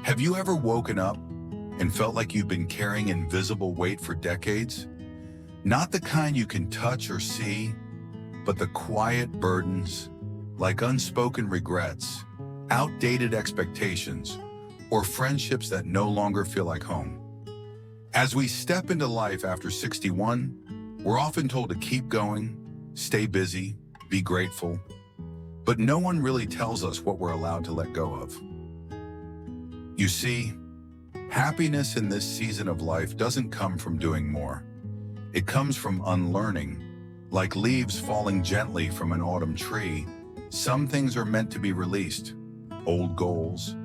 Have you ever woken up and felt like you've been carrying invisible weight for decades? Not the kind you can touch or see, but the quiet burdens, like unspoken regrets, outdated expectations, or friendships that no longer feel like home. As we step into life after 61, we're often told to keep going, stay busy, be grateful, but no one really tells us what we're allowed to let go of. You see, happiness in this season of life doesn't come from doing more. It comes from unlearning. Like leaves falling gently from an autumn tree, some things are meant to be released. Old goals,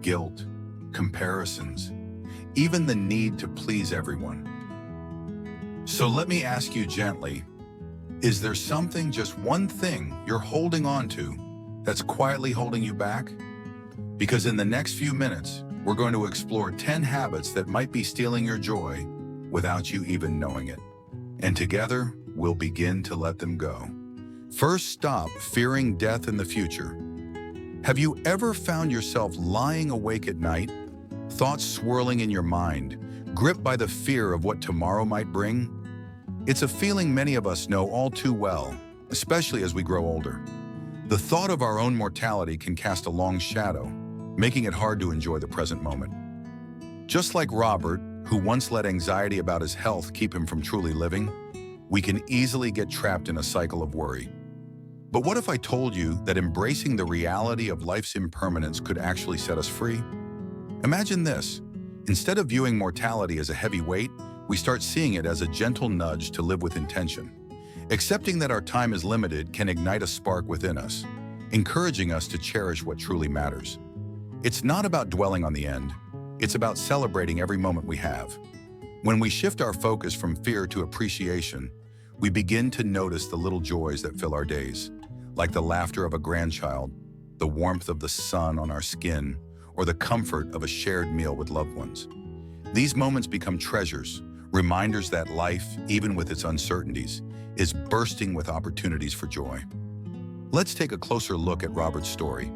guilt, comparisons, even the need to please everyone. So let me ask you gently, is there something, just one thing, you're holding on to that's quietly holding you back? Because in the next few minutes, we're going to explore 10 habits that might be stealing your joy without you even knowing it. And together, we'll begin to let them go. First, stop fearing death in the future. Have you ever found yourself lying awake at night, thoughts swirling in your mind, gripped by the fear of what tomorrow might bring? It's a feeling many of us know all too well, especially as we grow older. The thought of our own mortality can cast a long shadow, making it hard to enjoy the present moment. Just like Robert, who once let anxiety about his health keep him from truly living, we can easily get trapped in a cycle of worry. But what if I told you that embracing the reality of life's impermanence could actually set us free? Imagine this. Instead of viewing mortality as a heavy weight, we start seeing it as a gentle nudge to live with intention. Accepting that our time is limited can ignite a spark within us, encouraging us to cherish what truly matters. It's not about dwelling on the end. It's about celebrating every moment we have. When we shift our focus from fear to appreciation, we begin to notice the little joys that fill our days, like the laughter of a grandchild, the warmth of the sun on our skin, or the comfort of a shared meal with loved ones. These moments become treasures, reminders that life, even with its uncertainties, is bursting with opportunities for joy. Let's take a closer look at Robert's story.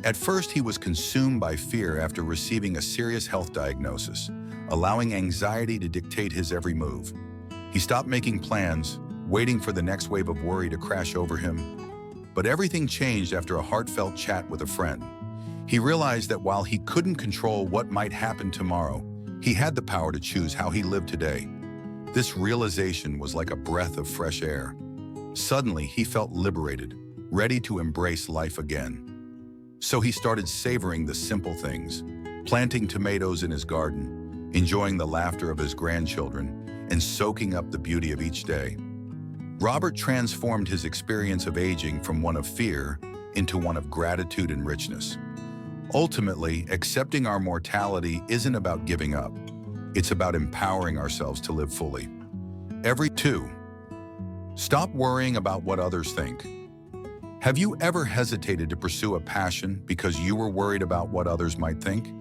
At first, he was consumed by fear after receiving a serious health diagnosis, allowing anxiety to dictate his every move. He stopped making plans, waiting for the next wave of worry to crash over him. But everything changed after a heartfelt chat with a friend. He realized that while he couldn't control what might happen tomorrow, he had the power to choose how he lived today. This realization was like a breath of fresh air. Suddenly, he felt liberated, ready to embrace life again. So he started savoring the simple things, planting tomatoes in his garden, enjoying the laughter of his grandchildren, and soaking up the beauty of each day. Robert transformed his experience of aging from one of fear into one of gratitude and richness. Ultimately, accepting our mortality isn't about giving up. It's about empowering ourselves to live fully. Stop worrying about what others think. Have you ever hesitated to pursue a passion because you were worried about what others might think?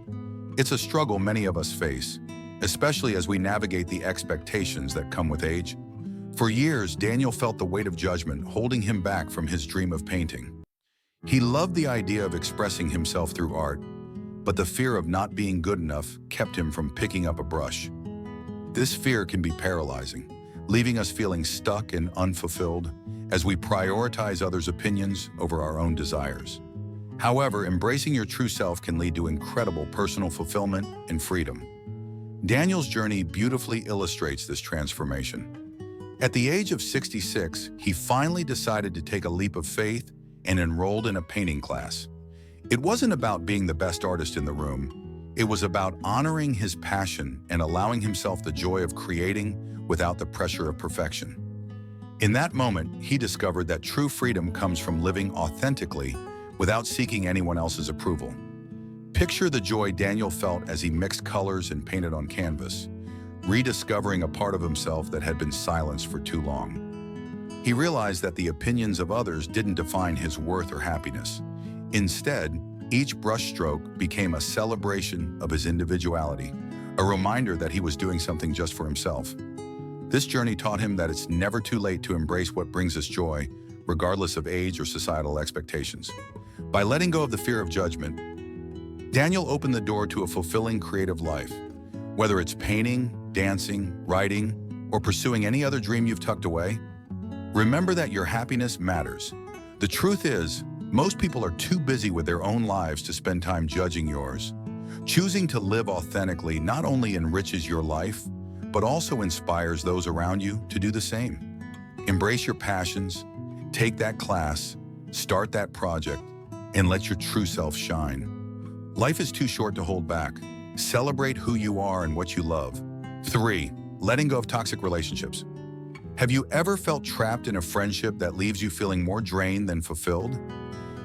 It's a struggle many of us face, especially as we navigate the expectations that come with age. For years, Daniel felt the weight of judgment holding him back from his dream of painting. He loved the idea of expressing himself through art, but the fear of not being good enough kept him from picking up a brush. This fear can be paralyzing, leaving us feeling stuck and unfulfilled as we prioritize others' opinions over our own desires. However, embracing your true self can lead to incredible personal fulfillment and freedom. Daniel's journey beautifully illustrates this transformation. At the age of 66, he finally decided to take a leap of faith and enrolled in a painting class. It wasn't about being the best artist in the room. It was about honoring his passion and allowing himself the joy of creating without the pressure of perfection. In that moment, he discovered that true freedom comes from living authentically without seeking anyone else's approval. Picture the joy Daniel felt as he mixed colors and painted on canvas, rediscovering a part of himself that had been silenced for too long. He realized that the opinions of others didn't define his worth or happiness. Instead, each brushstroke became a celebration of his individuality, a reminder that he was doing something just for himself. This journey taught him that it's never too late to embrace what brings us joy, regardless of age or societal expectations. By letting go of the fear of judgment, Daniel opened the door to a fulfilling creative life. Whether it's painting, dancing, writing, or pursuing any other dream you've tucked away, remember that your happiness matters. The truth is, most people are too busy with their own lives to spend time judging yours. Choosing to live authentically not only enriches your life, but also inspires those around you to do the same. Embrace your passions, take that class, start that project, and let your true self shine. Life is too short to hold back. Celebrate who you are and what you love. 3. Letting go of toxic relationships. Have you ever felt trapped in a friendship that leaves you feeling more drained than fulfilled?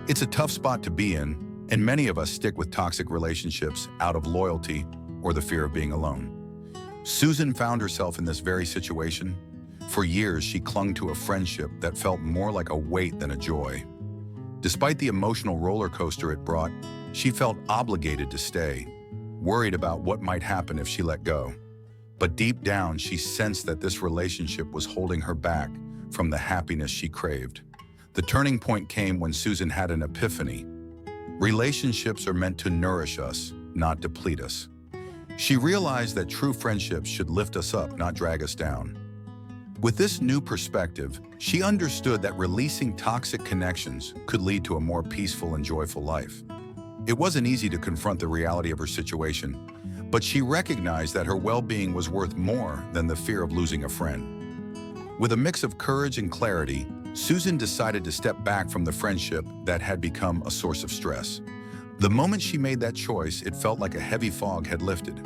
It's a tough spot to be in, and many of us stick with toxic relationships out of loyalty or the fear of being alone. Susan found herself in this very situation. For years, she clung to a friendship that felt more like a weight than a joy. Despite the emotional roller coaster it brought, she felt obligated to stay, worried about what might happen if she let go. But deep down, she sensed that this relationship was holding her back from the happiness she craved. The turning point came when Susan had an epiphany. Relationships are meant to nourish us, not deplete us. She realized that true friendships should lift us up, not drag us down. With this new perspective, she understood that releasing toxic connections could lead to a more peaceful and joyful life. It wasn't easy to confront the reality of her situation, but she recognized that her well-being was worth more than the fear of losing a friend. With a mix of courage and clarity, Susan decided to step back from the friendship that had become a source of stress. The moment she made that choice, it felt like a heavy fog had lifted.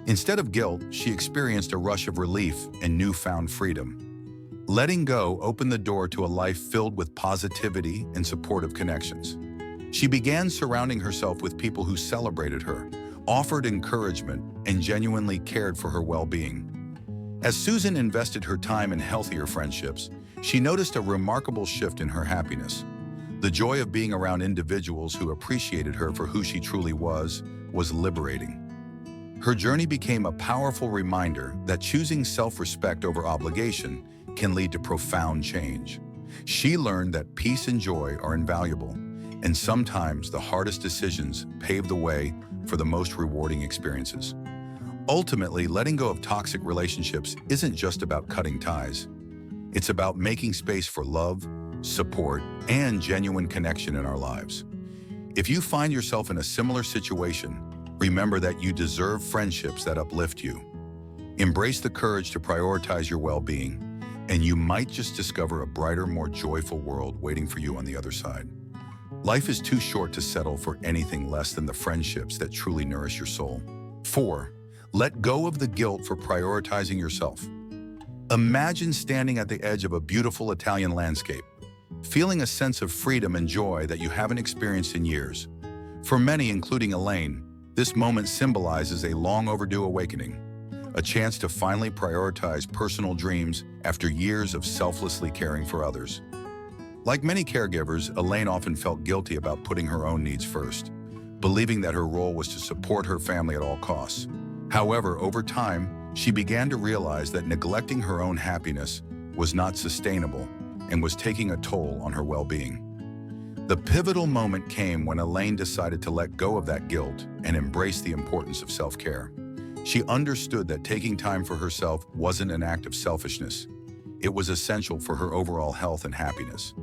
Instead of guilt, she experienced a rush of relief and newfound freedom. Letting go opened the door to a life filled with positivity and supportive connections. She began surrounding herself with people who celebrated her, offered encouragement, and genuinely cared for her well-being. As Susan invested her time in healthier friendships, she noticed a remarkable shift in her happiness. The joy of being around individuals who appreciated her for who she truly was liberating. Her journey became a powerful reminder that choosing self-respect over obligation can lead to profound change. She learned that peace and joy are invaluable, and sometimes the hardest decisions pave the way for the most rewarding experiences. Ultimately, letting go of toxic relationships isn't just about cutting ties. It's about making space for love, support, and genuine connection in our lives. If you find yourself in a similar situation, remember that you deserve friendships that uplift you. Embrace the courage to prioritize your well-being, and you might just discover a brighter, more joyful world waiting for you on the other side. Life is too short to settle for anything less than the friendships that truly nourish your soul. 4. Let go of the guilt for prioritizing yourself. Imagine standing at the edge of a beautiful Italian landscape, feeling a sense of freedom and joy that you haven't experienced in years. For many, including Elaine, this moment symbolizes a long overdue awakening, a chance to finally prioritize personal dreams after years of selflessly caring for others. Like many caregivers, Elaine often felt guilty about putting her own needs first, believing that her role was to support her family at all costs. However, over time, she began to realize that neglecting her own happiness was not sustainable and was taking a toll on her well-being. The pivotal moment came when Elaine decided to let go of that guilt and embrace the importance of self-care. She understood that taking time for herself wasn't an act of selfishness. It was essential for her overall health and happiness.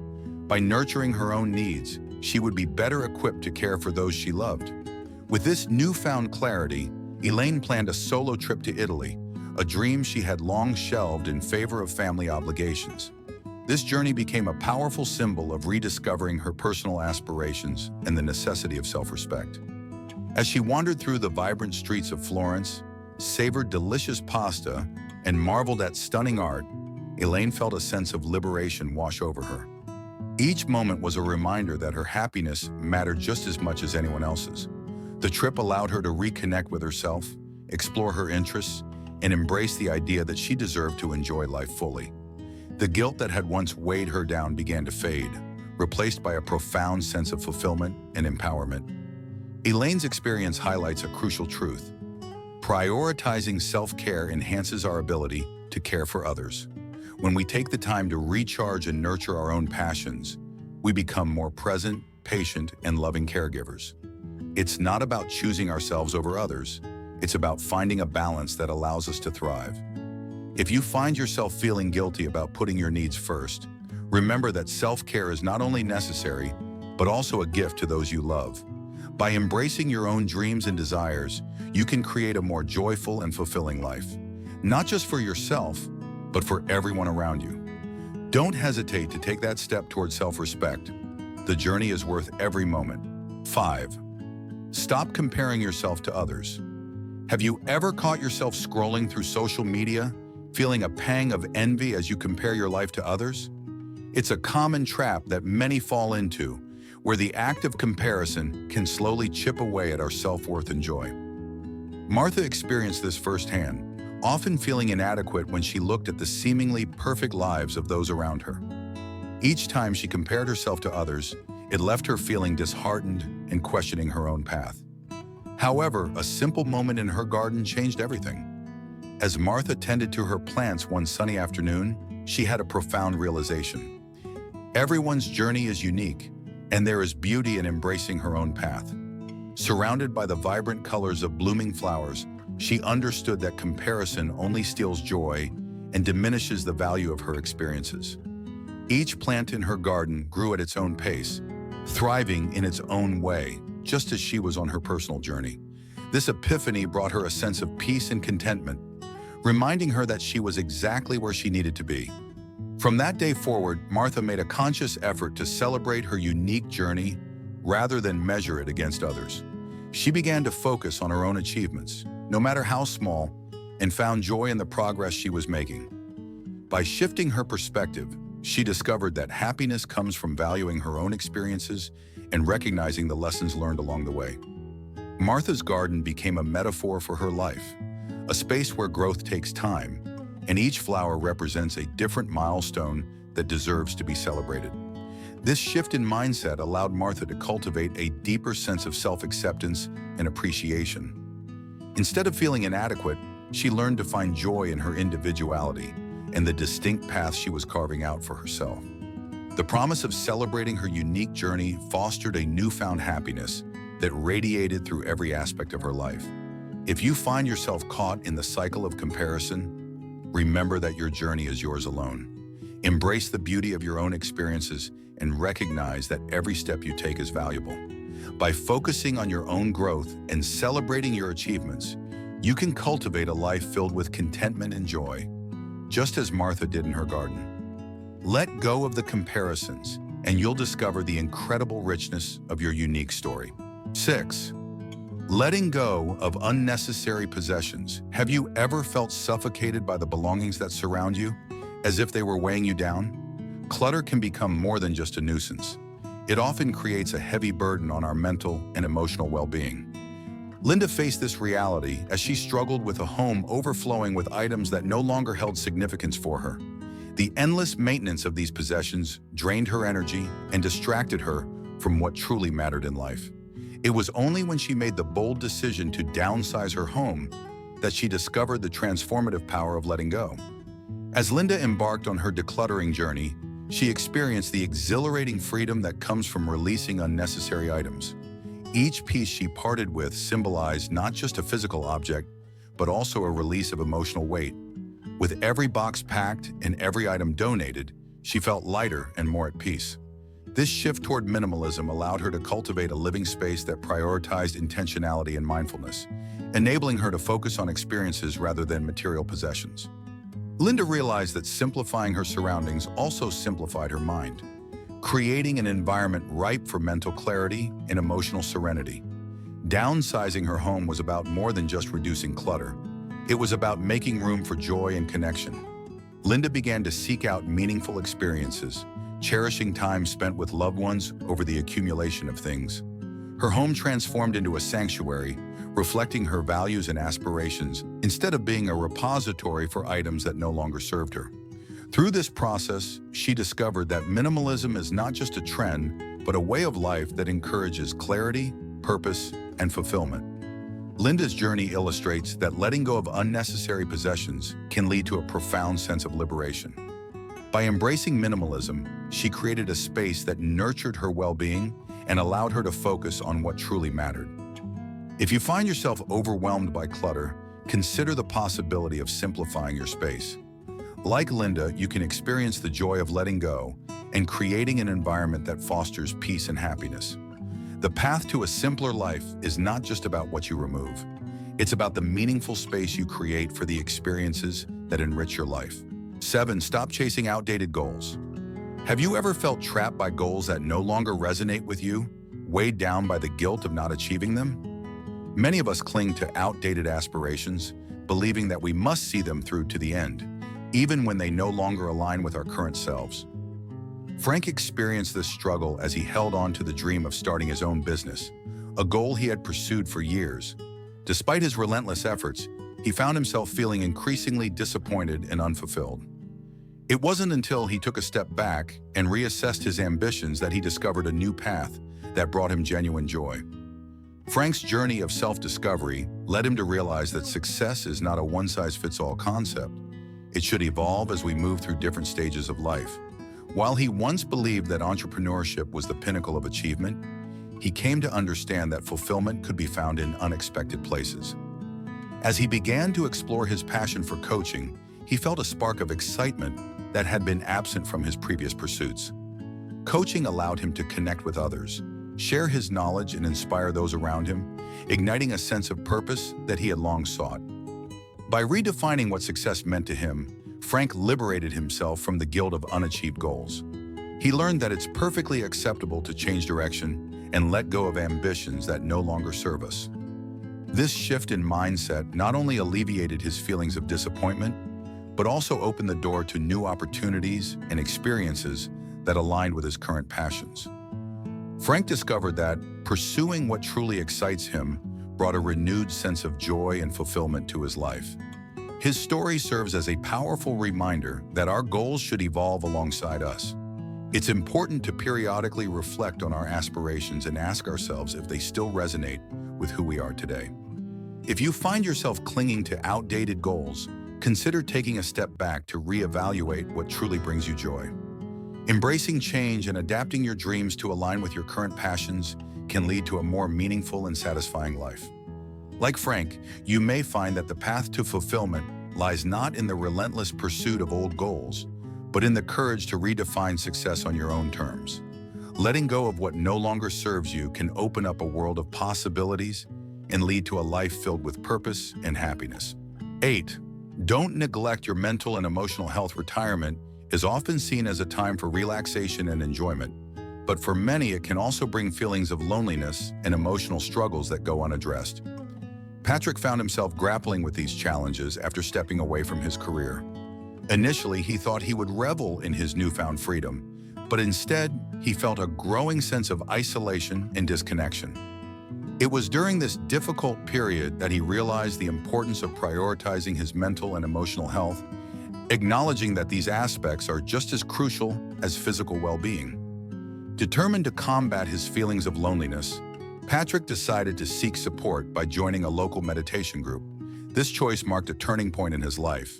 By nurturing her own needs, she would be better equipped to care for those she loved. With this newfound clarity, Elaine planned a solo trip to Italy, a dream she had long shelved in favor of family obligations. This journey became a powerful symbol of rediscovering her personal aspirations and the necessity of self-respect. As she wandered through the vibrant streets of Florence, savored delicious pasta, and marveled at stunning art, Elaine felt a sense of liberation wash over her. Each moment was a reminder that her happiness mattered just as much as anyone else's. The trip allowed her to reconnect with herself, explore her interests, and embrace the idea that she deserved to enjoy life fully. The guilt that had once weighed her down began to fade, replaced by a profound sense of fulfillment and empowerment. Elaine's experience highlights a crucial truth. Prioritizing self-care enhances our ability to care for others. When we take the time to recharge and nurture our own passions, we become more present, patient, and loving caregivers. It's not about choosing ourselves over others. It's about finding a balance that allows us to thrive. If you find yourself feeling guilty about putting your needs first, remember that self-care is not only necessary, but also a gift to those you love. By embracing your own dreams and desires, you can create a more joyful and fulfilling life, not just for yourself, but for everyone around you. Don't hesitate to take that step towards self-respect. The journey is worth every moment. 5. Stop comparing yourself to others. Have you ever caught yourself scrolling through social media, feeling a pang of envy as you compare your life to others? It's a common trap that many fall into, where the act of comparison can slowly chip away at our self-worth and joy. Martha experienced this firsthand, often feeling inadequate when she looked at the seemingly perfect lives of those around her. Each time she compared herself to others, it left her feeling disheartened and questioning her own path. However, a simple moment in her garden changed everything. As Martha tended to her plants one sunny afternoon, she had a profound realization. Everyone's journey is unique, and there is beauty in embracing her own path. Surrounded by the vibrant colors of blooming flowers, she understood that comparison only steals joy and diminishes the value of her experiences. Each plant in her garden grew at its own pace, thriving in its own way, just as she was on her personal journey. This epiphany brought her a sense of peace and contentment, reminding her that she was exactly where she needed to be. From that day forward, Martha made a conscious effort to celebrate her unique journey rather than measure it against others. She began to focus on her own achievements, no matter how small, and found joy in the progress she was making. By shifting her perspective, she discovered that happiness comes from valuing her own experiences and recognizing the lessons learned along the way. Martha's garden became a metaphor for her life, a space where growth takes time, and each flower represents a different milestone that deserves to be celebrated. This shift in mindset allowed Martha to cultivate a deeper sense of self-acceptance and appreciation. Instead of feeling inadequate, she learned to find joy in her individuality and the distinct path she was carving out for herself. The promise of celebrating her unique journey fostered a newfound happiness that radiated through every aspect of her life. If you find yourself caught in the cycle of comparison, remember that your journey is yours alone. Embrace the beauty of your own experiences and recognize that every step you take is valuable. By focusing on your own growth and celebrating your achievements, you can cultivate a life filled with contentment and joy, just as Martha did in her garden. Let go of the comparisons, and you'll discover the incredible richness of your unique story. 6. Letting go of unnecessary possessions. Have you ever felt suffocated by the belongings that surround you, as if they were weighing you down? Clutter can become more than just a nuisance. It often creates a heavy burden on our mental and emotional well-being. Linda faced this reality as she struggled with a home overflowing with items that no longer held significance for her. The endless maintenance of these possessions drained her energy and distracted her from what truly mattered in life. It was only when she made the bold decision to downsize her home that she discovered the transformative power of letting go. As Linda embarked on her decluttering journey, she experienced the exhilarating freedom that comes from releasing unnecessary items. Each piece she parted with symbolized not just a physical object, but also a release of emotional weight. With every box packed and every item donated, she felt lighter and more at peace. This shift toward minimalism allowed her to cultivate a living space that prioritized intentionality and mindfulness, enabling her to focus on experiences rather than material possessions. Linda realized that simplifying her surroundings also simplified her mind, creating an environment ripe for mental clarity and emotional serenity. Downsizing her home was about more than just reducing clutter. It was about making room for joy and connection. Linda began to seek out meaningful experiences, cherishing time spent with loved ones over the accumulation of things. Her home transformed into a sanctuary, reflecting her values and aspirations instead of being a repository for items that no longer served her. Through this process, she discovered that minimalism is not just a trend, but a way of life that encourages clarity, purpose, and fulfillment. Linda's journey illustrates that letting go of unnecessary possessions can lead to a profound sense of liberation. By embracing minimalism, she created a space that nurtured her well-being and allowed her to focus on what truly mattered. If you find yourself overwhelmed by clutter, consider the possibility of simplifying your space. Like Linda, you can experience the joy of letting go and creating an environment that fosters peace and happiness. The path to a simpler life is not just about what you remove. It's about the meaningful space you create for the experiences that enrich your life. 7. Stop chasing outdated goals. Have you ever felt trapped by goals that no longer resonate with you, weighed down by the guilt of not achieving them? Many of us cling to outdated aspirations, believing that we must see them through to the end, even when they no longer align with our current selves. Frank experienced this struggle as he held on to the dream of starting his own business, a goal he had pursued for years. Despite his relentless efforts, he found himself feeling increasingly disappointed and unfulfilled. It wasn't until he took a step back and reassessed his ambitions that he discovered a new path that brought him genuine joy. Frank's journey of self-discovery led him to realize that success is not a one-size-fits-all concept. It should evolve as we move through different stages of life. While he once believed that entrepreneurship was the pinnacle of achievement, he came to understand that fulfillment could be found in unexpected places. As he began to explore his passion for coaching, he felt a spark of excitement that had been absent from his previous pursuits. Coaching allowed him to connect with others, share his knowledge, and inspire those around him, igniting a sense of purpose that he had long sought. By redefining what success meant to him, Frank liberated himself from the guilt of unachieved goals. He learned that it's perfectly acceptable to change direction and let go of ambitions that no longer serve us. This shift in mindset not only alleviated his feelings of disappointment, but also opened the door to new opportunities and experiences that aligned with his current passions. Frank discovered that pursuing what truly excites him brought a renewed sense of joy and fulfillment to his life. His story serves as a powerful reminder that our goals should evolve alongside us. It's important to periodically reflect on our aspirations and ask ourselves if they still resonate with who we are today. If you find yourself clinging to outdated goals, consider taking a step back to reevaluate what truly brings you joy. Embracing change and adapting your dreams to align with your current passions can lead to a more meaningful and satisfying life. Like Frank, you may find that the path to fulfillment lies not in the relentless pursuit of old goals, but in the courage to redefine success on your own terms. Letting go of what no longer serves you can open up a world of possibilities and lead to a life filled with purpose and happiness. 8. Don't neglect your mental and emotional health. Retirement is often seen as a time for relaxation and enjoyment, but for many it can also bring feelings of loneliness and emotional struggles that go unaddressed. Patrick found himself grappling with these challenges after stepping away from his career. Initially, he thought he would revel in his newfound freedom, but instead, he felt a growing sense of isolation and disconnection. It was during this difficult period that he realized the importance of prioritizing his mental and emotional health, acknowledging that these aspects are just as crucial as physical well-being. Determined to combat his feelings of loneliness, Patrick decided to seek support by joining a local meditation group. This choice marked a turning point in his life.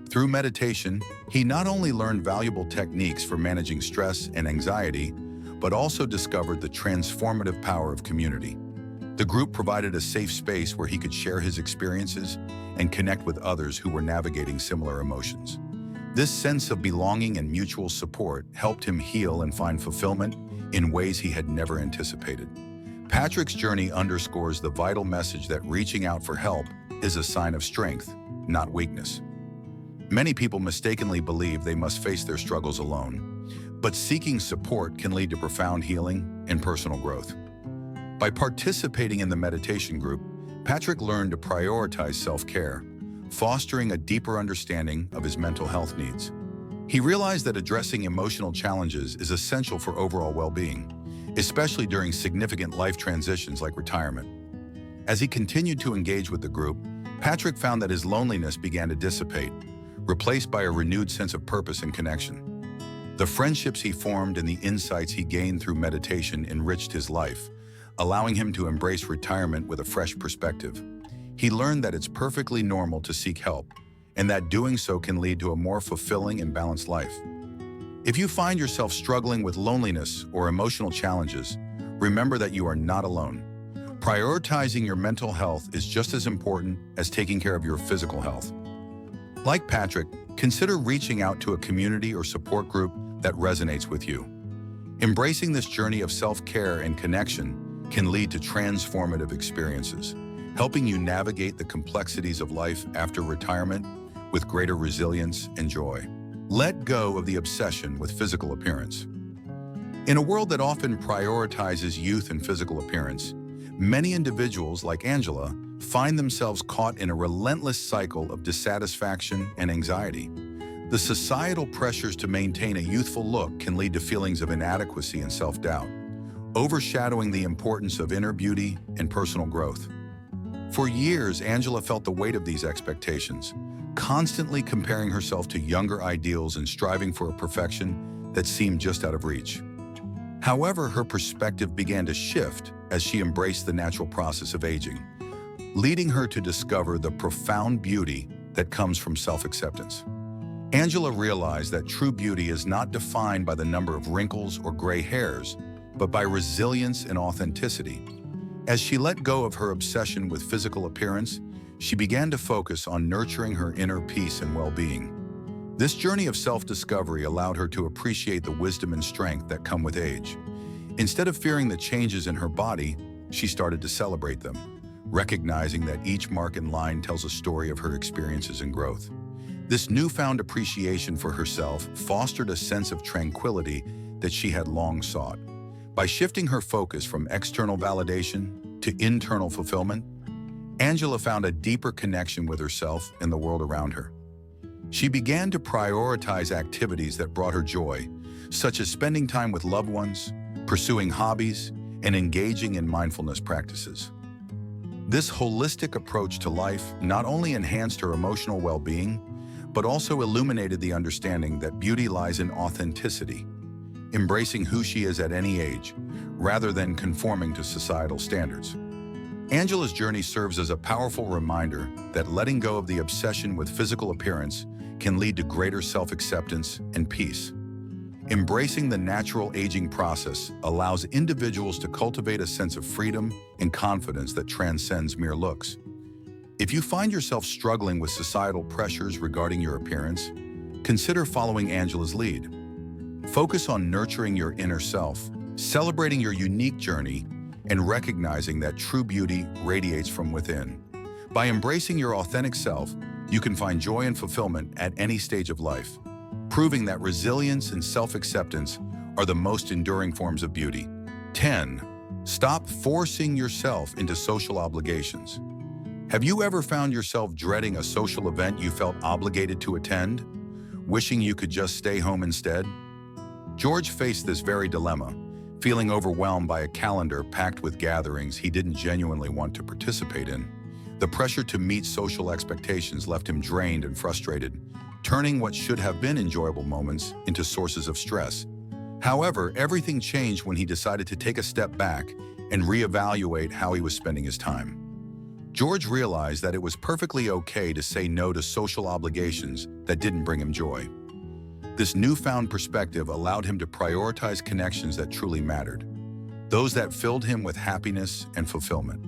Through meditation, he not only learned valuable techniques for managing stress and anxiety, but also discovered the transformative power of community. The group provided a safe space where he could share his experiences and connect with others who were navigating similar emotions. This sense of belonging and mutual support helped him heal and find fulfillment in ways he had never anticipated. Patrick's journey underscores the vital message that reaching out for help is a sign of strength, not weakness. Many people mistakenly believe they must face their struggles alone, but seeking support can lead to profound healing and personal growth. By participating in the meditation group, Patrick learned to prioritize self-care, fostering a deeper understanding of his mental health needs. He realized that addressing emotional challenges is essential for overall well-being, especially during significant life transitions like retirement. As he continued to engage with the group, Patrick found that his loneliness began to dissipate, replaced by a renewed sense of purpose and connection. The friendships he formed and the insights he gained through meditation enriched his life, allowing him to embrace retirement with a fresh perspective. He learned that it's perfectly normal to seek help, and that doing so can lead to a more fulfilling and balanced life. If you find yourself struggling with loneliness or emotional challenges, remember that you are not alone. Prioritizing your mental health is just as important as taking care of your physical health. Like Patrick, consider reaching out to a community or support group that resonates with you. Embracing this journey of self-care and connection can lead to transformative experiences, helping you navigate the complexities of life after retirement with greater resilience and joy. Let go of the obsession with physical appearance. In a world that often prioritizes youth and physical appearance, many individuals, like Angela, find themselves caught in a relentless cycle of dissatisfaction and anxiety. The societal pressures to maintain a youthful look can lead to feelings of inadequacy and self-doubt, overshadowing the importance of inner beauty and personal growth. For years, Angela felt the weight of these expectations, constantly comparing herself to younger ideals and striving for a perfection that seemed just out of reach. However, her perspective began to shift as she embraced the natural process of aging, leading her to discover the profound beauty that comes from self-acceptance. Angela realized that true beauty is not defined by the number of wrinkles or gray hairs, but by resilience and authenticity. As she let go of her obsession with physical appearance, she began to focus on nurturing her inner peace and well-being. This journey of self-discovery allowed her to appreciate the wisdom and strength that come with age. Instead of fearing the changes in her body, she started to celebrate them, recognizing that each mark and line tells a story of her experiences and growth. This newfound appreciation for herself fostered a sense of tranquility that she had long sought. By shifting her focus from external validation to internal fulfillment, Angela found a deeper connection with herself and the world around her. She began to prioritize activities that brought her joy, such as spending time with loved ones, pursuing hobbies, and engaging in mindfulness practices. This holistic approach to life not only enhanced her emotional well-being, but also illuminated the understanding that beauty lies in authenticity, embracing who she is at any age, rather than conforming to societal standards. Angela's journey serves as a powerful reminder that letting go of the obsession with physical appearance can lead to greater self-acceptance and peace. Embracing the natural aging process allows individuals to cultivate a sense of freedom and confidence that transcends mere looks. If you find yourself struggling with societal pressures regarding your appearance, consider following Angela's lead. Focus on nurturing your inner self, celebrating your unique journey, and recognizing that true beauty radiates from within. By embracing your authentic self, you can find joy and fulfillment at any stage of life, proving that resilience and self-acceptance are the most enduring forms of beauty. 10. Stop forcing yourself into social obligations. Have you ever found yourself dreading a social event you felt obligated to attend, wishing you could just stay home instead? George faced this very dilemma, feeling overwhelmed by a calendar packed with gatherings he didn't genuinely want to participate in. The pressure to meet social expectations left him drained and frustrated, turning what should have been enjoyable moments into sources of stress. However, everything changed when he decided to take a step back and reevaluate how he was spending his time. George realized that it was perfectly okay to say no to social obligations that didn't bring him joy. This newfound perspective allowed him to prioritize connections that truly mattered, those that filled him with happiness and fulfillment.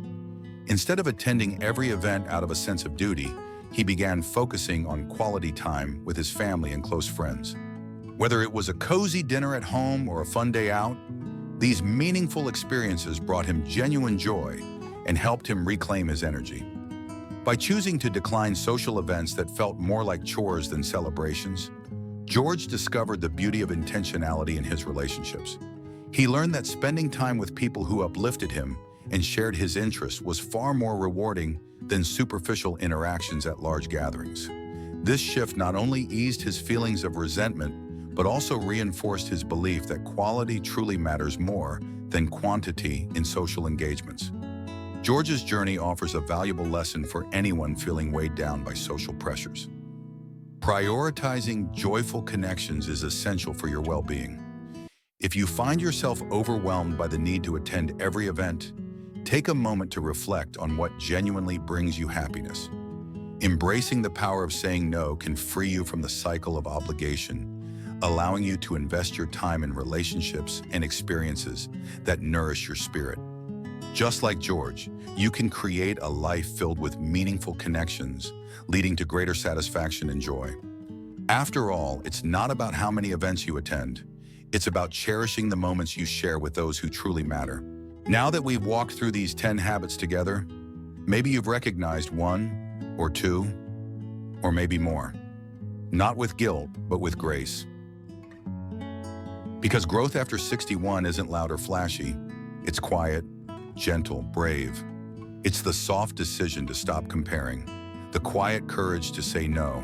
Instead of attending every event out of a sense of duty, he began focusing on quality time with his family and close friends. Whether it was a cozy dinner at home or a fun day out, these meaningful experiences brought him genuine joy and helped him reclaim his energy. By choosing to decline social events that felt more like chores than celebrations, George discovered the beauty of intentionality in his relationships. He learned that spending time with people who uplifted him and shared his interests was far more rewarding than superficial interactions at large gatherings. This shift not only eased his feelings of resentment, but also reinforced his belief that quality truly matters more than quantity in social engagements. George's journey offers a valuable lesson for anyone feeling weighed down by social pressures. Prioritizing joyful connections is essential for your well-being. If you find yourself overwhelmed by the need to attend every event, take a moment to reflect on what genuinely brings you happiness. Embracing the power of saying no can free you from the cycle of obligation, allowing you to invest your time in relationships and experiences that nourish your spirit. Just like George, you can create a life filled with meaningful connections, leading to greater satisfaction and joy. After all, it's not about how many events you attend. It's about cherishing the moments you share with those who truly matter. Now that we've walked through these 10 habits together, maybe you've recognized one or two, or maybe more. Not with guilt, but with grace. Because growth after 61 isn't loud or flashy. It's quiet, gentle, brave. It's the soft decision to stop comparing, the quiet courage to say no,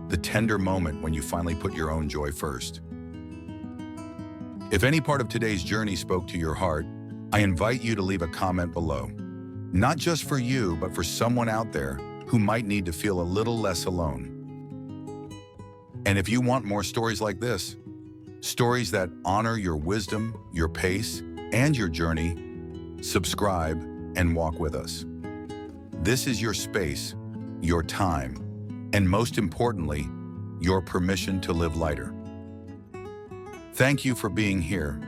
the tender moment when you finally put your own joy first. If any part of today's journey spoke to your heart, I invite you to leave a comment below. Not just for you, but for someone out there who might need to feel a little less alone. And if you want more stories like this, stories that honor your wisdom, your pace, and your journey, subscribe and walk with us. This is your space, your time, and most importantly, your permission to live lighter. Thank you for being here.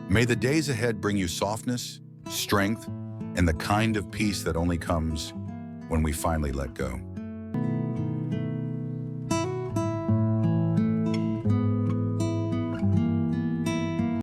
May the days ahead bring you softness, strength, and the kind of peace that only comes when we finally let go.